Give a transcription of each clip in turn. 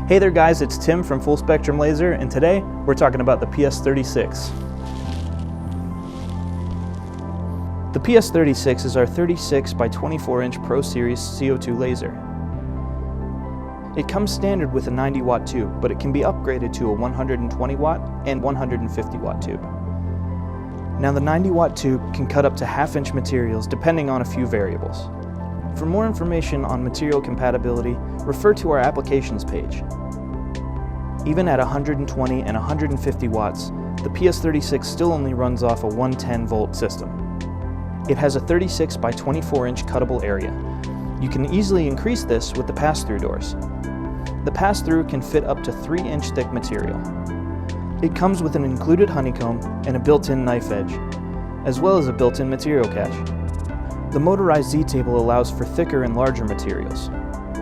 Hey there guys, it's Tim from Full Spectrum Laser, and today we're talking about the PS36. The PS36 is our 36 by 24 inch Pro Series CO2 laser. It comes standard with a 90 watt tube, but it can be upgraded to a 120 watt and 150 watt tube. Now the 90 watt tube can cut up to half-inch materials depending on a few variables. For more information on material compatibility, refer to our applications page. Even at 120 and 150 watts, the PS36 still only runs off a 110 volt system. It has a 36 by 24 inch cuttable area. You can easily increase this with the pass-through doors. The pass-through can fit up to 3-inch thick material. It comes with an included honeycomb and a built-in knife edge, as well as a built-in material cache. The motorized Z-table allows for thicker and larger materials.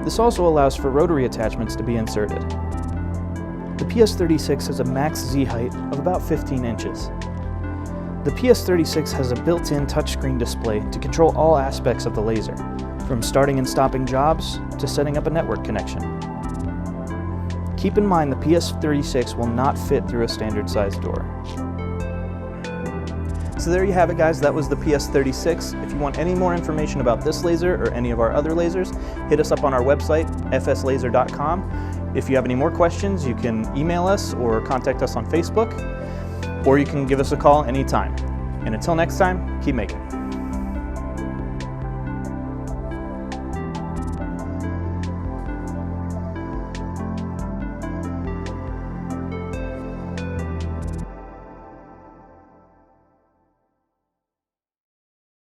This also allows for rotary attachments to be inserted. The PS36 has a max Z height of about 15 inches. The PS36 has a built-in touchscreen display to control all aspects of the laser, from starting and stopping jobs to setting up a network connection. Keep in mind the PS36 will not fit through a standard size door. So there you have it guys, that was the PS36. If you want any more information about this laser or any of our other lasers, hit us up on our website, fslaser.com. If you have any more questions, you can email us or contact us on Facebook, or you can give us a call anytime. And until next time, keep making.